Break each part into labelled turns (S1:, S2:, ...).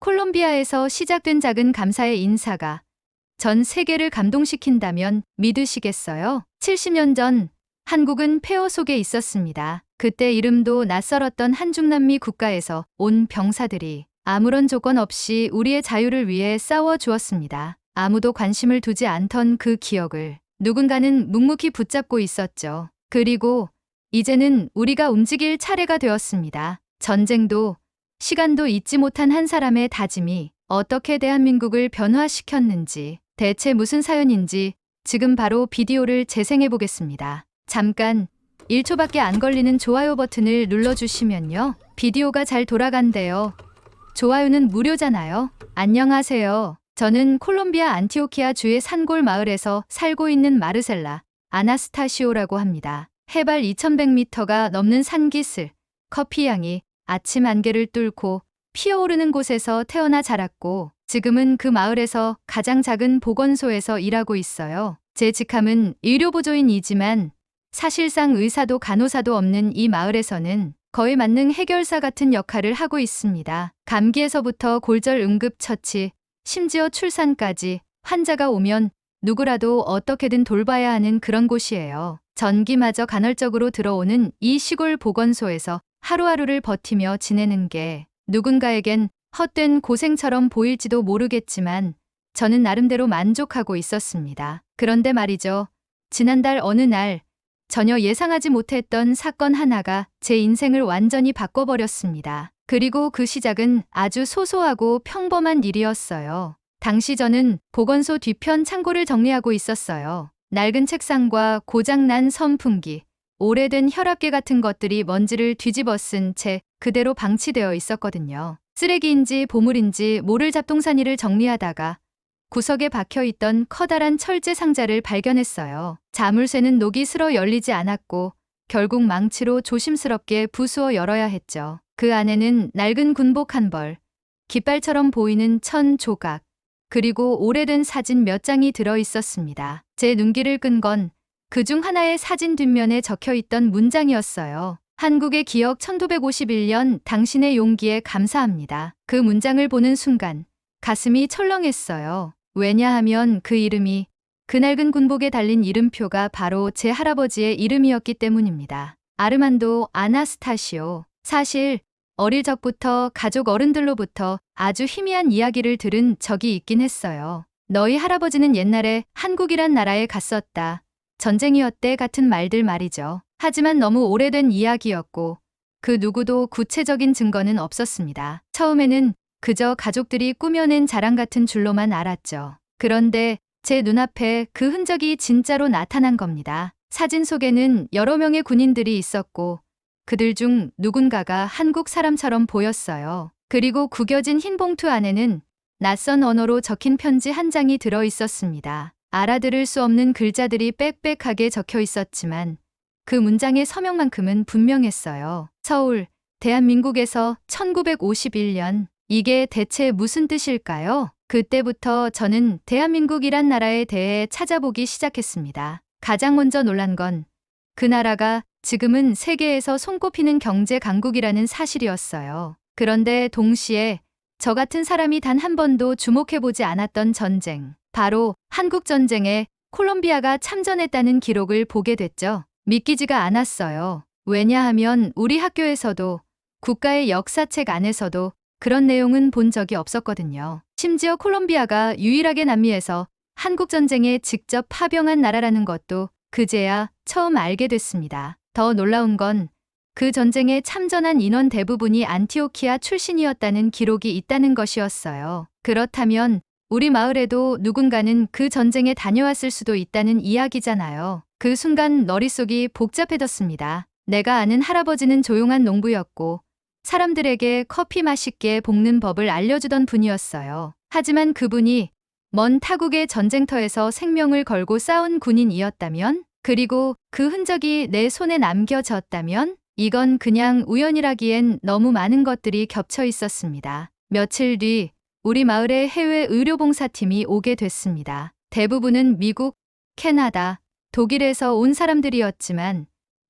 S1: 콜롬비아에서 시작된 작은 감사의 인사가 전 세계를 감동시킨다면 믿으시겠어요? 70년 전 한국은 폐허 속에 있었습니다. 그때 이름도 낯설었던 한중남미 국가에서 온 병사들이 아무런 조건 없이 우리의 자유를 위해 싸워 주었습니다. 아무도 관심을 두지 않던 그 기억을 누군가는 묵묵히 붙잡고 있었죠. 그리고 이제는 우리가 움직일 차례가 되었습니다. 전쟁도 시간도 잊지 못한 한 사람의 다짐이 어떻게 대한민국을 변화시켰는지, 대체 무슨 사연인지 지금 바로 비디오를 재생해 보겠습니다. 잠깐 1초밖에 안 걸리는 좋아요 버튼을 눌러주시면요. 비디오가 잘 돌아간대요. 좋아요는 무료잖아요. 안녕하세요. 저는 콜롬비아 안티오키아 주의 산골 마을에서 살고 있는 마르셀라 아나스타시오라고 합니다. 해발 2100m가 넘는 산기슭, 커피향이 아침 안개를 뚫고 피어오르는 곳에서 태어나 자랐고 지금은 그 마을에서 가장 작은 보건소에서 일하고 있어요. 제 직함은 의료보조인이지만 사실상 의사도 간호사도 없는 이 마을에서는 거의 만능 해결사 같은 역할을 하고 있습니다. 감기에서부터 골절 응급처치, 심지어 출산까지 환자가 오면 누구라도 어떻게든 돌봐야 하는 그런 곳이에요. 전기마저 간헐적으로 들어오는 이 시골 보건소에서 하루하루를 버티며 지내는 게 누군가에겐 헛된 고생처럼 보일지도 모르겠지만 저는 나름대로 만족하고 있었습니다. 그런데 말이죠. 지난달 어느 날 전혀 예상하지 못했던 사건 하나가 제 인생을 완전히 바꿔버렸습니다. 그리고 그 시작은 아주 소소하고 평범한 일이었어요. 당시 저는 보건소 뒤편 창고를 정리하고 있었어요. 낡은 책상과 고장난 선풍기, 오래된 혈압계 같은 것들이 먼지를 뒤집어 쓴 채 그대로 방치되어 있었거든요. 쓰레기인지 보물인지 모를 잡동사니를 정리하다가 구석에 박혀있던 커다란 철제 상자를 발견했어요. 자물쇠는 녹이 슬어 열리지 않았고 결국 망치로 조심스럽게 부수어 열어야 했죠. 그 안에는 낡은 군복 한 벌, 깃발처럼 보이는 천 조각, 그리고 오래된 사진 몇 장이 들어 있었습니다. 제 눈길을 끈 건 그중 하나의 사진 뒷면에 적혀있던 문장이었어요. 한국의 기억 1951년 당신의 용기에 감사합니다. 그 문장을 보는 순간 가슴이 철렁했어요. 왜냐하면 그 이름이 그 낡은 군복에 달린 이름표가 바로 제 할아버지의 이름이었기 때문입니다. 아르만도 아나스타시오. 사실 어릴 적부터 가족 어른들로부터 아주 희미한 이야기를 들은 적이 있긴 했어요. 너희 할아버지는 옛날에 한국이란 나라에 갔었다. 전쟁이었대 같은 말들 말이죠. 하지만 너무 오래된 이야기였고 그 누구도 구체적인 증거는 없었습니다. 처음에는 그저 가족들이 꾸며낸 자랑 같은 줄로만 알았죠. 그런데 제 눈앞에 그 흔적이 진짜로 나타난 겁니다. 사진 속에는 여러 명의 군인들이 있었고 그들 중 누군가가 한국 사람처럼 보였어요. 그리고 구겨진 흰 봉투 안에는 낯선 언어로 적힌 편지 한 장이 들어 있었습니다. 알아들을 수 없는 글자들이 빽빽하게 적혀 있었지만 그 문장의 서명만큼은 분명했어요. 서울, 대한민국에서 1951년. 이게 대체 무슨 뜻일까요? 그때부터 저는 대한민국이란 나라에 대해 찾아보기 시작했습니다. 가장 먼저 놀란 건 그 나라가 지금은 세계에서 손꼽히는 경제 강국이라는 사실이었어요. 그런데 동시에 저 같은 사람이 단 한 번도 주목해보지 않았던 전쟁, 바로 한국전쟁에 콜롬비아가 참전했다는 기록을 보게 됐죠. 믿기지가 않았어요. 왜냐하면 우리 학교에서도 국가의 역사책 안에서도 그런 내용은 본 적이 없었거든요. 심지어 콜롬비아가 유일하게 남미에서 한국전쟁에 직접 파병한 나라라는 것도 그제야 처음 알게 됐습니다. 더 놀라운 건 그 전쟁에 참전한 인원 대부분이 안티오키아 출신이었다는 기록이 있다는 것이었어요. 그렇다면 우리 마을에도 누군가는 그 전쟁에 다녀왔을 수도 있다는 이야기잖아요. 그 순간 머릿속이 복잡해졌습니다. 내가 아는 할아버지는 조용한 농부였고 사람들에게 커피 맛있게 볶는 법을 알려주던 분이었어요. 하지만 그분이 먼 타국의 전쟁터에서 생명을 걸고 싸운 군인이었다면, 그리고 그 흔적이 내 손에 남겨졌다면 이건 그냥 우연이라기엔 너무 많은 것들이 겹쳐 있었습니다. 며칠 뒤 우리 마을에 해외 의료봉사팀이 오게 됐습니다. 대부분은 미국, 캐나다, 독일에서 온 사람들이었지만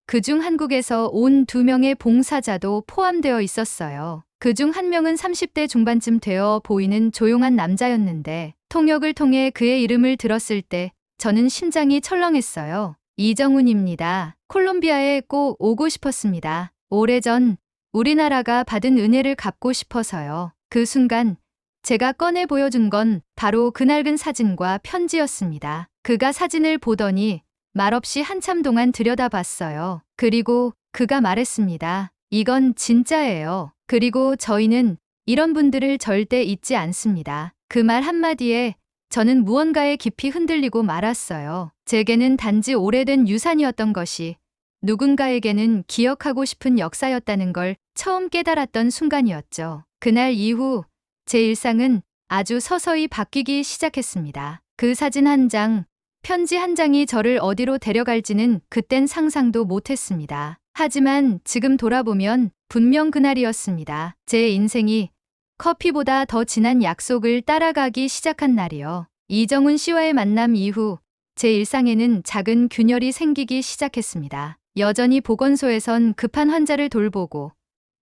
S1: 그중 한국에서 온 2명의 봉사자도 포함되어 있었어요. 그중 한 명은 30대 중반쯤 되어 보이는 조용한 남자였는데 통역을 통해 그의 이름을 들었을 때 저는 심장이 철렁했어요. 이정훈입니다. 콜롬비아에 꼭 오고 싶었습니다. 오래전 우리나라가 받은 은혜를 갚고 싶어서요. 그 순간 제가 꺼내 보여준 건 바로 그 낡은 사진과 편지였습니다. 그가 사진을 보더니 말없이 한참 동안 들여다봤어요. 그리고 그가 말했습니다. 이건 진짜예요. 그리고 저희는 이런 분들을 절대 잊지 않습니다. 그 말 한마디에 저는 무언가에 깊이 흔들리고 말았어요. 제게는 단지 오래된 유산이었던 것이 누군가에게는 기억하고 싶은 역사였다는 걸 처음 깨달았던 순간이었죠. 그날 이후 제 일상은 아주 서서히 바뀌기 시작했습니다. 그 사진 한 장, 편지 한 장이 저를 어디로 데려갈지는 그땐 상상도 못했습니다. 하지만 지금 돌아보면 분명 그날이었습니다. 제 인생이 커피보다 더 진한 약속을 따라가기 시작한 날이요. 이정훈 씨와의 만남 이후 제 일상에는 작은 균열이 생기기 시작했습니다. 여전히 보건소에선 급한 환자를 돌보고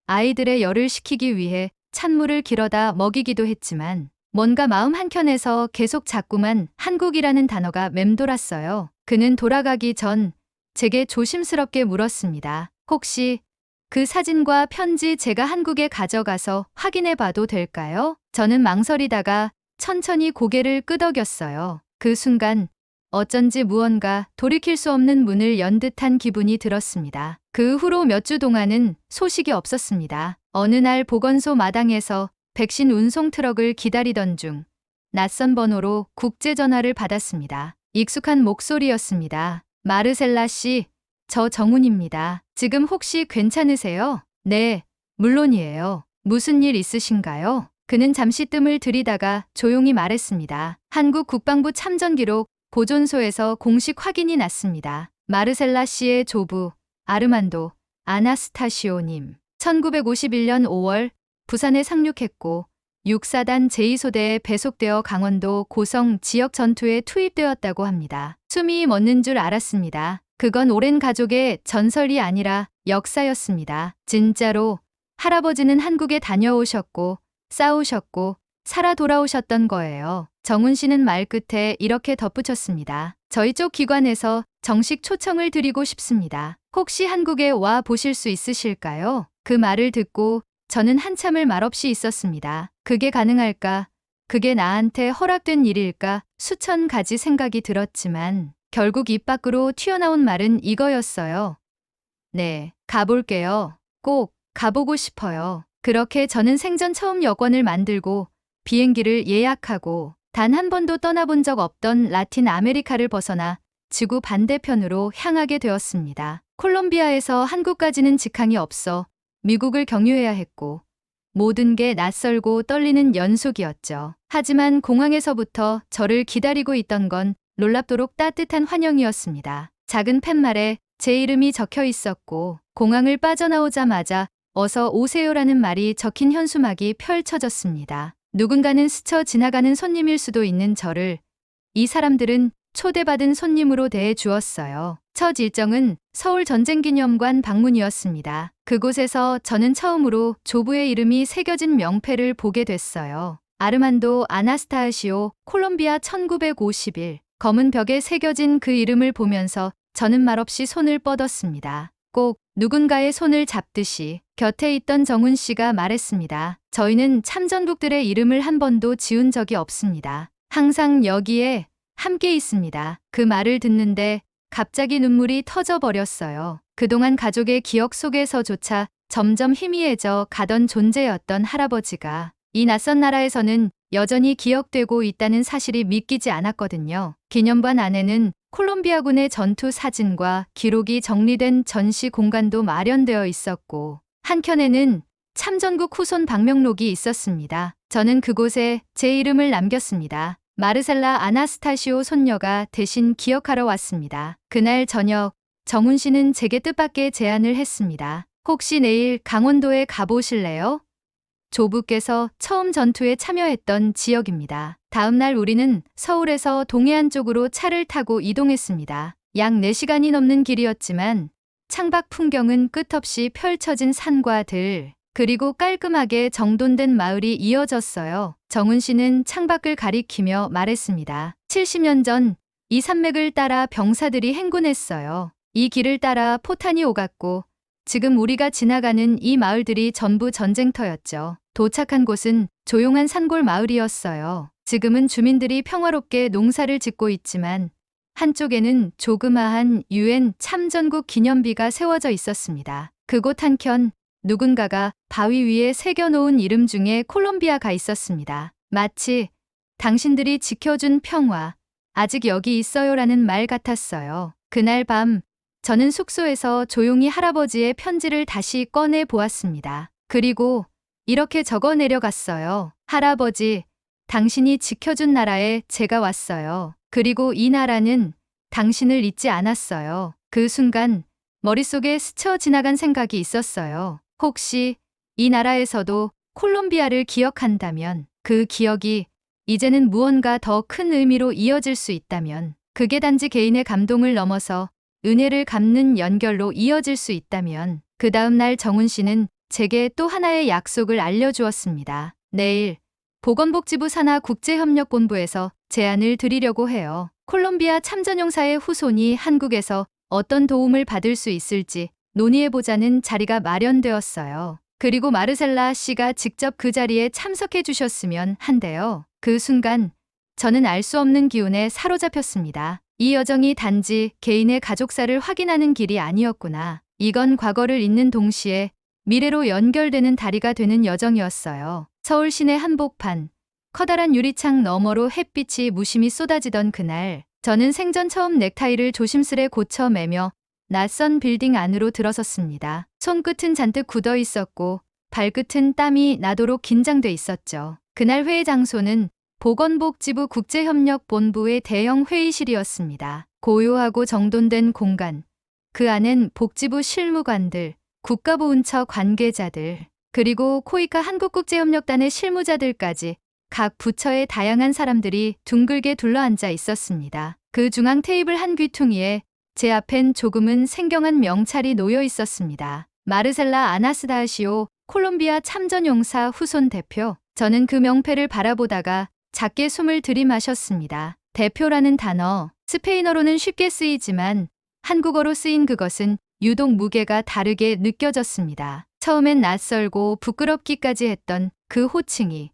S1: 아이들의 열을 식히기 위해 찬물을 길어다 먹이기도 했지만 뭔가 마음 한켠에서 계속 자꾸만 한국이라는 단어가 맴돌았어요. 그는 돌아가기 전 제게 조심스럽게 물었습니다. 혹시 그 사진과 편지 제가 한국에 가져가서 확인해 봐도 될까요? 저는 망설이다가 천천히 고개를 끄덕였어요. 그 순간 어쩐지 무언가 돌이킬 수 없는 문을 연 듯한 기분이 들었습니다. 그 후로 몇 주 동안은 소식이 없었습니다. 어느 날 보건소 마당에서 백신 운송 트럭을 기다리던 중 낯선 번호로 국제 전화를 받았습니다. 익숙한 목소리였습니다. 마르셀라 씨, 저 정훈입니다. 지금 혹시 괜찮으세요? 네, 물론이에요. 무슨 일 있으신가요? 그는 잠시 뜸을 들이다가 조용히 말했습니다. 한국 국방부 참전 기록 보존소에서 공식 확인이 났습니다. 마르셀라 씨의 조부 아르만도 아나스타시오님 1951년 5월 부산에 상륙했고 6사단 제2소대에 배속되어 강원도 고성 지역 전투에 투입되었다고 합니다. 숨이 멎는 줄 알았습니다. 그건 오랜 가족의 전설이 아니라 역사였습니다. 진짜로 할아버지는 한국에 다녀오셨고 싸우셨고 살아 돌아오셨던 거예요. 정훈 씨는 말끝에 이렇게 덧붙였습니다. 저희 쪽 기관에서 정식 초청을 드리고 싶습니다. 혹시 한국에 와 보실 수 있으실까요? 그 말을 듣고 저는 한참을 말없이 있었습니다. 그게 가능할까? 그게 나한테 허락된 일일까? 수천 가지 생각이 들었지만 결국 입 밖으로 튀어나온 말은 이거였어요. 네, 가볼게요. 꼭 가보고 싶어요. 그렇게 저는 생전 처음 여권을 만들고 비행기를 예약하고 단 한 번도 떠나본 적 없던 라틴 아메리카를 벗어나 지구 반대편으로 향하게 되었습니다. 콜롬비아에서 한국까지는 직항이 없어 미국을 경유해야 했고 모든 게 낯설고 떨리는 연속이었죠. 하지만 공항에서부터 저를 기다리고 있던 건 놀랍도록 따뜻한 환영이었습니다. 작은 팻말에 제 이름이 적혀 있었고 공항을 빠져나오자마자 어서 오세요라는 말이 적힌 현수막이 펼쳐졌습니다. 누군가는 스쳐 지나가는 손님일 수도 있는 저를 이 사람들은 초대받은 손님으로 대해 주었어요. 첫 일정은 서울 전쟁기념관 방문이었습니다. 그곳에서 저는 처음으로 조부의 이름이 새겨진 명패를 보게 됐어요. 아르만도 아나스타시오 콜롬비아 1951 검은 벽에 새겨진 그 이름을 보면서 저는 말없이 손을 뻗었습니다. 꼭 누군가의 손을 잡듯이 곁에 있던 정훈 씨가 말했습니다. 저희는 참전국들의 이름을 한 번도 지운 적이 없습니다. 항상 여기에 함께 있습니다. 그 말을 듣는데 갑자기 눈물이 터져버렸어요. 그동안 가족의 기억 속에서조차 점점 희미해져 가던 존재였던 할아버지가 이 낯선 나라에서는 여전히 기억되고 있다는 사실이 믿기지 않았거든요. 기념관 안에는 콜롬비아군의 전투 사진과 기록이 정리된 전시 공간도 마련되어 있었고 한켠에는 참전국 후손 방명록이 있었습니다. 저는 그곳에 제 이름을 남겼습니다. 마르셀라 아나스타시오 손녀가 대신 기억하러 왔습니다. 그날 저녁 정훈 씨는 제게 뜻밖의 제안을 했습니다. 혹시 내일 강원도에 가보실래요? 조부께서 처음 전투에 참여했던 지역입니다. 다음 날 우리는 서울에서 동해안 쪽으로 차를 타고 이동했습니다. 약 4시간이 넘는 길이었지만 창밖 풍경은 끝없이 펼쳐진 산과 들, 그리고 깔끔하게 정돈된 마을이 이어졌어요. 정훈 씨는 창밖을 가리키며 말했습니다. 70년 전 이 산맥을 따라 병사들이 행군했어요. 이 길을 따라 포탄이 오갔고 지금 우리가 지나가는 이 마을들이 전부 전쟁터였죠. 도착한 곳은 조용한 산골 마을이었어요. 지금은 주민들이 평화롭게 농사를 짓고 있지만 한쪽에는 조그마한 UN 참전국 기념비가 세워져 있었습니다. 그곳 한켠 누군가가 바위 위에 새겨놓은 이름 중에 콜롬비아가 있었습니다. 마치 당신들이 지켜준 평화, 아직 여기 있어요라는 말 같았어요. 그날 밤 저는 숙소에서 조용히 할아버지의 편지를 다시 꺼내 보았습니다. 그리고 이렇게 적어 내려갔어요. 할아버지, 당신이 지켜준 나라에 제가 왔어요. 그리고 이 나라는 당신을 잊지 않았어요. 그 순간 머릿속에 스쳐 지나간 생각이 있었어요. 혹시 이 나라에서도 콜롬비아를 기억한다면, 그 기억이 이제는 무언가 더 큰 의미로 이어질 수 있다면, 그게 단지 개인의 감동을 넘어서 은혜를 갚는 연결로 이어질 수 있다면, 그 다음 날 정훈 씨는 제게 또 하나의 약속을 알려주었습니다. 내일 보건복지부 산하 국제협력본부에서 제안을 드리려고 해요. 콜롬비아 참전용사의 후손이 한국에서 어떤 도움을 받을 수 있을지 논의해보자는 자리가 마련되었어요. 그리고 마르셀라 씨가 직접 그 자리에 참석해 주셨으면 한데요. 그 순간 저는 알 수 없는 기운에 사로잡혔습니다. 이 여정이 단지 개인의 가족사를 확인하는 길이 아니었구나. 이건 과거를 잊는 동시에 미래로 연결되는 다리가 되는 여정이었어요. 서울 시내 한복판, 커다란 유리창 너머로 햇빛이 무심히 쏟아지던 그날, 저는 생전 처음 넥타이를 조심스레 고쳐 매며 낯선 빌딩 안으로 들어섰습니다. 손끝은 잔뜩 굳어 있었고 발끝은 땀이 나도록 긴장돼 있었죠. 그날 회의 장소는 보건복지부 국제협력본부의 대형 회의실이었습니다. 고요하고 정돈된 공간. 그 안엔 복지부 실무관들, 국가보훈처 관계자들, 그리고 코이카 한국국제협력단의 실무자들까지 각 부처의 다양한 사람들이 둥글게 둘러앉아 있었습니다. 그 중앙 테이블 한 귀퉁이에 제 앞엔 조금은 생경한 명찰이 놓여 있었습니다. 마르셀라 아나스타시오, 콜롬비아 참전용사 후손 대표. 저는 그 명패를 바라보다가 작게 숨을 들이마셨습니다. 대표라는 단어, 스페인어로는 쉽게 쓰이지만 한국어로 쓰인 그것은 유독 무게가 다르게 느껴졌습니다. 처음엔 낯설고 부끄럽기까지 했던 그 호칭이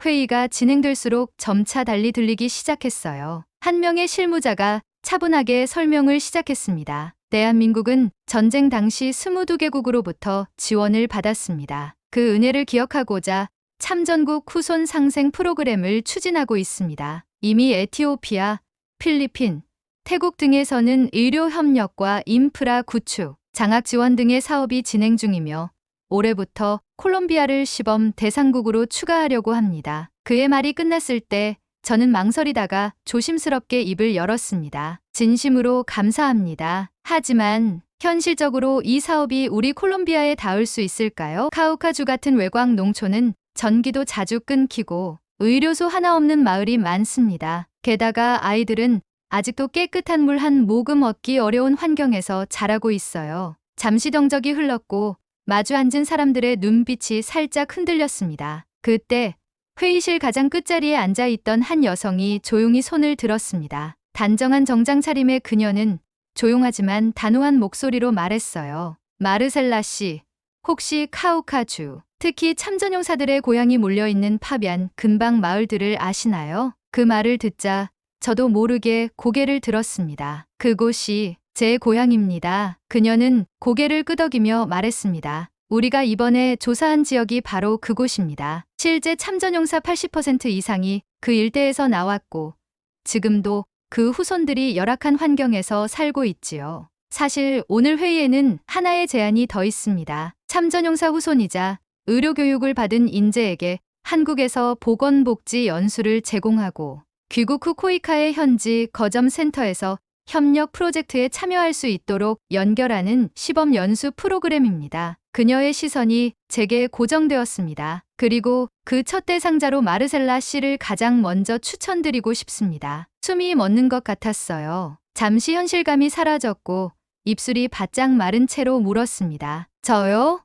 S1: 회의가 진행될수록 점차 달리 들리기 시작했어요. 한 명의 실무자가 차분하게 설명을 시작했습니다. 대한민국은 전쟁 당시 22개국으로부터 지원을 받았습니다. 그 은혜를 기억하고자 참전국 후손 상생 프로그램을 추진하고 있습니다. 이미 에티오피아, 필리핀, 태국 등에서는 의료 협력과 인프라 구축, 장학 지원 등의 사업이 진행 중이며 올해부터 콜롬비아를 시범 대상국으로 추가하려고 합니다. 그의 말이 끝났을 때 저는 망설이다가 조심스럽게 입을 열었습니다. 진심으로 감사합니다. 하지만 현실적으로 이 사업이 우리 콜롬비아에 닿을 수 있을까요? 카우카주 같은 외곽 농촌은 전기도 자주 끊기고 의료소 하나 없는 마을이 많습니다. 게다가 아이들은 아직도 깨끗한 물 한 모금 얻기 어려운 환경에서 자라고 있어요. 잠시 정적이 흘렀고 마주 앉은 사람들의 눈빛이 살짝 흔들렸습니다. 그때 회의실 가장 끝자리에 앉아있던 한 여성이 조용히 손을 들었습니다. 단정한 정장 차림의 그녀는 조용하지만 단호한 목소리로 말했어요. 마르셀라 씨, 혹시 카우카주, 특히 참전용사들의 고향이 몰려있는 파비안 근방 마을들을 아시나요? 그 말을 듣자 저도 모르게 고개를 들었습니다. 그곳이 제 고향입니다. 그녀는 고개를 끄덕이며 말했습니다. 우리가 이번에 조사한 지역이 바로 그곳입니다. 실제 참전용사 80% 이상이 그 일대에서 나왔고 지금도 그 후손들이 열악한 환경에서 살고 있지요. 사실 오늘 회의에는 하나의 제안이 더 있습니다. 참전용사 후손이자 의료교육을 받은 인재에게 한국에서 보건복지 연수를 제공하고 귀국 후 코이카의 현지 거점센터에서 협력 프로젝트에 참여할 수 있도록 연결하는 시범 연수 프로그램입니다. 그녀의 시선이 제게 고정되었습니다. 그리고 그 첫 대상자로 마르셀라 씨를 가장 먼저 추천드리고 싶습니다. 숨이 멎는 것 같았어요. 잠시 현실감이 사라졌고 입술이 바짝 마른 채로 물었습니다. 저요?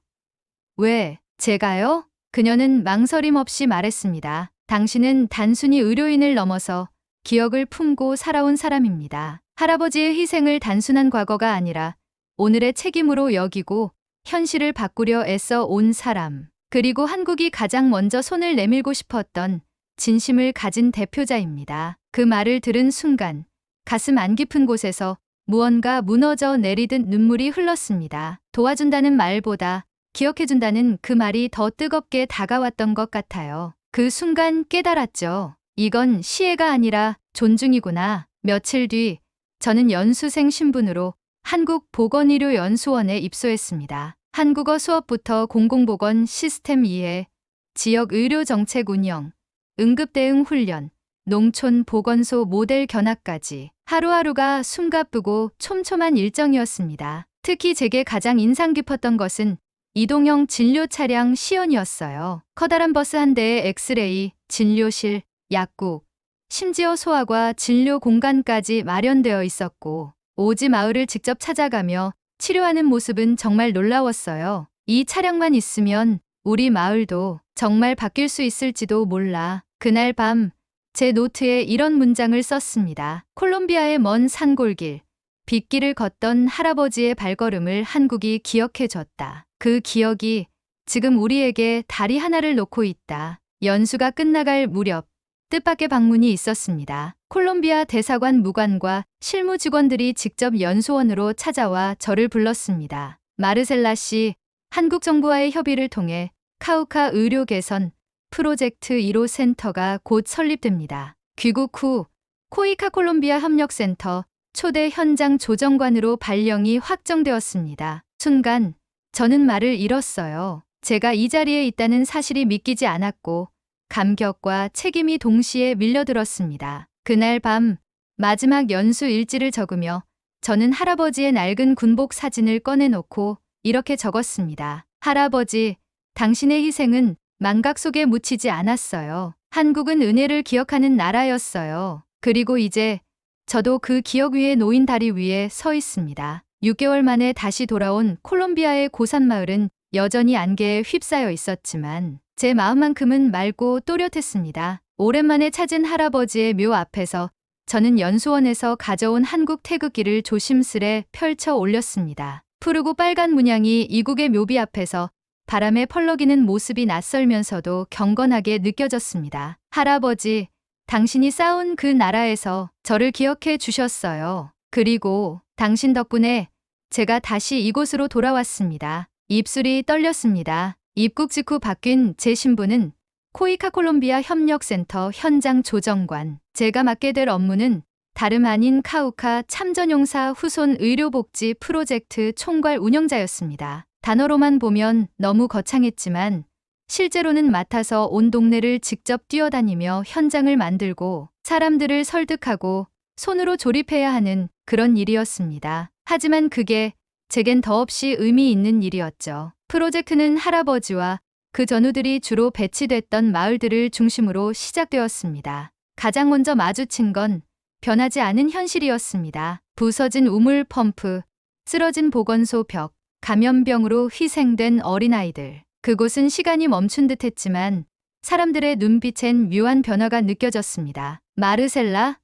S1: 왜? 제가요? 그녀는 망설임 없이 말했습니다. 당신은 단순히 의료인을 넘어서 기억을 품고 살아온 사람입니다. 할아버지의 희생을 단순한 과거가 아니라 오늘의 책임으로 여기고 현실을 바꾸려 애써 온 사람. 그리고 한국이 가장 먼저 손을 내밀고 싶었던 진심을 가진 대표자입니다. 그 말을 들은 순간 가슴 안 깊은 곳에서 무언가 무너져 내리듯 눈물이 흘렀습니다. 도와준다는 말보다 기억해준다는 그 말이 더 뜨겁게 다가왔던 것 같아요. 그 순간 깨달았죠. 이건 시혜가 아니라 존중이구나. 며칠 뒤 저는 연수생 신분으로 한국보건의료연수원에 입소했습니다. 한국어 수업부터 공공보건 시스템 이해, 지역 의료 정책 운영, 응급대응 훈련, 농촌 보건소 모델 견학까지 하루하루가 숨가쁘고 촘촘한 일정이었습니다. 특히 제게 가장 인상 깊었던 것은 이동형 진료 차량 시연이었어요. 커다란 버스 한 대에 엑스레이, 진료실, 약국, 심지어 소아과 진료 공간까지 마련되어 있었고 오지 마을을 직접 찾아가며 치료하는 모습은 정말 놀라웠어요. 이 차량만 있으면 우리 마을도 정말 바뀔 수 있을지도 몰라. 그날 밤 제 노트에 이런 문장을 썼습니다. 콜롬비아의 먼 산골길, 빗길을 걷던 할아버지의 발걸음을 한국이 기억해줬다. 그 기억이 지금 우리에게 다리 하나를 놓고 있다. 연수가 끝나갈 무렵 뜻밖의 방문이 있었습니다. 콜롬비아 대사관 무관과 실무 직원들이 직접 연수원으로 찾아와 저를 불렀습니다. 마르셀라 씨, 한국 정부와의 협의를 통해 카우카 의료 개선 프로젝트 1호 센터가 곧 설립됩니다. 귀국 후 코이카 콜롬비아 협력센터 초대 현장 조정관으로 발령이 확정되었습니다. 순간 저는 말을 잃었어요. 제가 이 자리에 있다는 사실이 믿기지 않았고 감격과 책임이 동시에 밀려들었습니다. 그날 밤 마지막 연수 일지를 적으며 저는 할아버지의 낡은 군복 사진을 꺼내놓고 이렇게 적었습니다. 할아버지, 당신의 희생은 망각 속에 묻히지 않았어요. 한국은 은혜를 기억하는 나라였어요. 그리고 이제 저도 그 기억 위에 놓인 다리 위에 서 있습니다. 6개월 만에 다시 돌아온 콜롬비아의 고산마을은 여전히 안개에 휩싸여 있었지만 제 마음만큼은 맑고 또렷했습니다. 오랜만에 찾은 할아버지의 묘 앞에서 저는 연수원에서 가져온 한국 태극기를 조심스레 펼쳐 올렸습니다. 푸르고 빨간 문양이 이국의 묘비 앞에서 바람에 펄럭이는 모습이 낯설면서도 경건하게 느껴졌습니다. 할아버지, 당신이 쌓은 그 나라에서 저를 기억해 주셨어요. 그리고 당신 덕분에 제가 다시 이곳으로 돌아왔습니다. 입술이 떨렸습니다. 입국 직후 바뀐 제 신분은 코이카 콜롬비아 협력센터 현장 조정관. 제가 맡게 될 업무는 다름 아닌 카우카 참전용사 후손 의료복지 프로젝트 총괄 운영자였습니다. 단어로만 보면 너무 거창했지만 실제로는 맡아서 온 동네를 직접 뛰어다니며 현장을 만들고 사람들을 설득하고 손으로 조립해야 하는 그런 일이었습니다. 하지만 그게 제겐 더없이 의미 있는 일이었죠. 프로젝트는 할아버지와 그 전우들이 주로 배치됐던 마을들을 중심으로 시작되었습니다. 가장 먼저 마주친 건 변하지 않은 현실이었습니다. 부서진 우물 펌프, 쓰러진 보건소 벽, 감염병으로 희생된 어린아이들. 그곳은 시간이 멈춘 듯 했지만 사람들의 눈빛엔 묘한 변화가 느껴졌습니다. 마르셀라,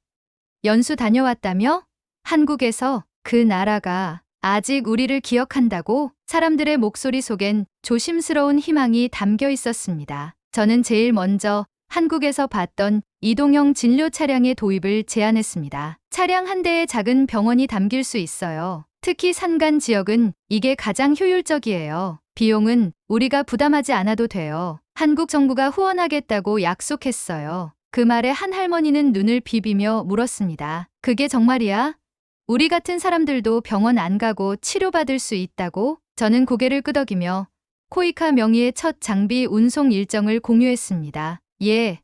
S1: 연수 다녀왔다며? 한국에서 그 나라가 아직 우리를 기억한다고? 사람들의 목소리 속엔 조심스러운 희망이 담겨 있었습니다. 저는 제일 먼저 한국에서 봤던 이동형 진료 차량의 도입을 제안했습니다. 차량 한 대에 작은 병원이 담길 수 있어요. 특히 산간 지역은 이게 가장 효율적이에요. 비용은 우리가 부담하지 않아도 돼요. 한국 정부가 후원하겠다고 약속했어요. 그 말에 한 할머니는 눈을 비비며 물었습니다. 그게 정말이야? 우리 같은 사람들도 병원 안 가고 치료받을 수 있다고? 저는 고개를 끄덕이며 코이카 명의의 첫 장비 운송 일정을 공유했습니다. 예.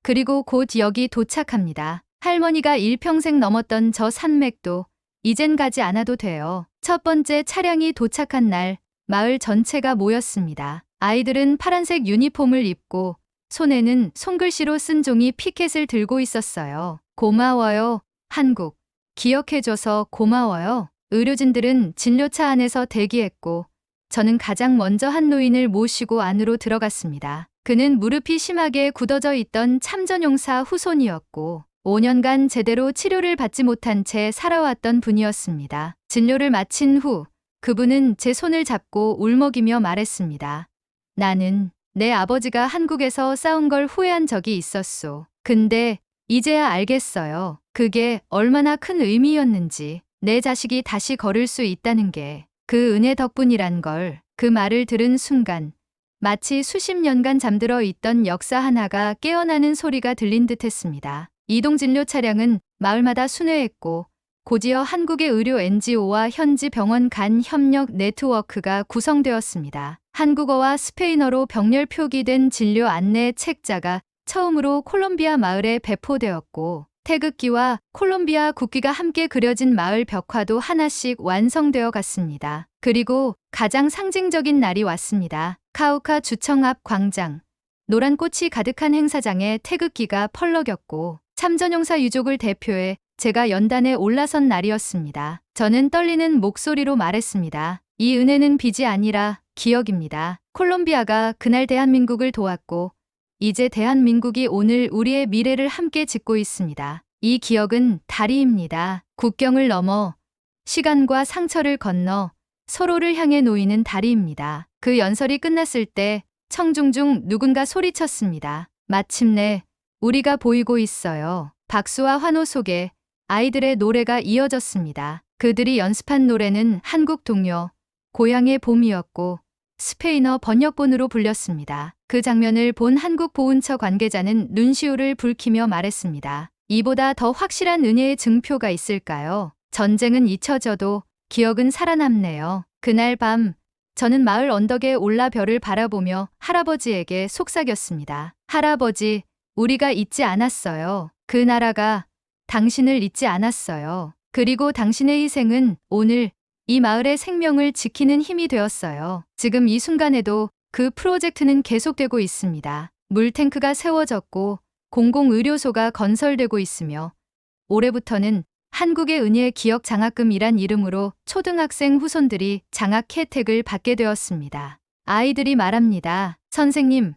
S1: 그리고 곧 여기 도착합니다. 할머니가 일평생 넘었던 저 산맥도 이젠 가지 않아도 돼요. 첫 번째 차량이 도착한 날 마을 전체가 모였습니다. 아이들은 파란색 유니폼을 입고 손에는 손글씨로 쓴 종이 피켓을 들고 있었어요. 고마워요, 한국. 기억해줘서 고마워요. 의료진들은 진료차 안에서 대기했고 저는 가장 먼저 한 노인을 모시고 안으로 들어갔습니다. 그는 무릎이 심하게 굳어져 있던 참전용사 후손이었고 5년간 제대로 치료를 받지 못한 채 살아왔던 분이었습니다. 진료를 마친 후 그분은 제 손을 잡고 울먹이며 말했습니다. 나는 내 아버지가 한국에서 싸운 걸 후회한 적이 있었소. 근데 이제야 알겠어요. 그게 얼마나 큰 의미였는지. 내 자식이 다시 걸을 수 있다는 게 그 은혜 덕분이란 걸. 그 말을 들은 순간 마치 수십 년간 잠들어 있던 역사 하나가 깨어나는 소리가 들린 듯 했습니다. 이동 진료 차량은 마을마다 순회했고 곧이어 한국의 의료 NGO와 현지 병원 간 협력 네트워크가 구성되었습니다. 한국어와 스페인어로 병렬 표기된 진료 안내 책자가 처음으로 콜롬비아 마을에 배포되었고 태극기와 콜롬비아 국기가 함께 그려진 마을 벽화도 하나씩 완성되어 갔습니다. 그리고 가장 상징적인 날이 왔습니다. 카우카 주청 앞 광장. 노란 꽃이 가득한 행사장에 태극기가 펄럭였고 참전용사 유족을 대표해 제가 연단에 올라선 날이었습니다. 저는 떨리는 목소리로 말했습니다. 이 은혜는 빚이 아니라 기억입니다. 콜롬비아가 그날 대한민국을 도왔고 이제 대한민국이 오늘 우리의 미래를 함께 짓고 있습니다. 이 기억은 다리입니다. 국경을 넘어 시간과 상처를 건너 서로를 향해 놓이는 다리입니다. 그 연설이 끝났을 때 청중 중 누군가 소리쳤습니다. 마침내 우리가 보이고 있어요. 박수와 환호 속에 아이들의 노래가 이어졌습니다. 그들이 연습한 노래는 한국 동요, 고향의 봄이었고 스페인어 번역본으로 불렸습니다. 그 장면을 본 한국보훈처 관계자는 눈시울을 붉히며 말했습니다. 이보다 더 확실한 은혜의 증표가 있을까요? 전쟁은 잊혀져도 기억은 살아남네요. 그날 밤 저는 마을 언덕에 올라 별을 바라보며 할아버지에게 속삭였습니다. 할아버지, 우리가 잊지 않았어요. 그 나라가 당신을 잊지 않았어요. 그리고 당신의 희생은 오늘 이 마을의 생명을 지키는 힘이 되었어요. 지금 이 순간에도 그 프로젝트는 계속되고 있습니다. 물탱크가 세워졌고 공공의료소가 건설되고 있으며 올해부터는 한국의 은혜 기억 장학금이란 이름으로 초등학생 후손들이 장학 혜택을 받게 되었습니다. 아이들이 말합니다. 선생님,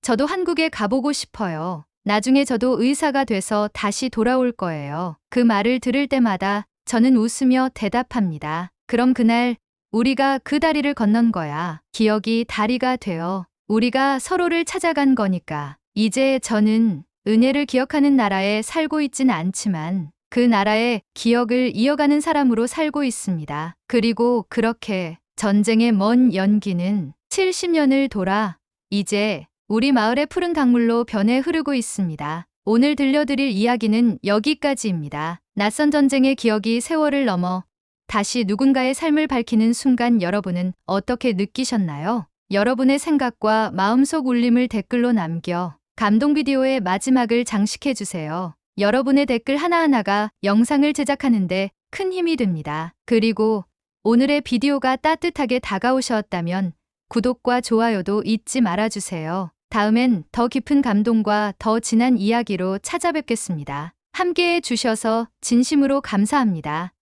S1: 저도 한국에 가보고 싶어요. 나중에 저도 의사가 돼서 다시 돌아올 거예요. 그 말을 들을 때마다 저는 웃으며 대답합니다. 그럼 그날 우리가 그 다리를 건넌 거야. 기억이 다리가 되어 우리가 서로를 찾아간 거니까. 이제 저는 은혜를 기억하는 나라에 살고 있지는 않지만 그 나라의 기억을 이어가는 사람으로 살고 있습니다. 그리고 그렇게 전쟁의 먼 연기는 70년을 돌아 이제 우리 마을의 푸른 강물로 변해 흐르고 있습니다. 오늘 들려드릴 이야기는 여기까지입니다. 낯선 전쟁의 기억이 세월을 넘어 다시 누군가의 삶을 밝히는 순간 여러분은 어떻게 느끼셨나요? 여러분의 생각과 마음속 울림을 댓글로 남겨 감동 비디오의 마지막을 장식해주세요. 여러분의 댓글 하나하나가 영상을 제작하는데 큰 힘이 됩니다. 그리고 오늘의 비디오가 따뜻하게 다가오셨다면 구독과 좋아요도 잊지 말아주세요. 다음엔 더 깊은 감동과 더 진한 이야기로 찾아뵙겠습니다. 함께해 주셔서 진심으로 감사합니다.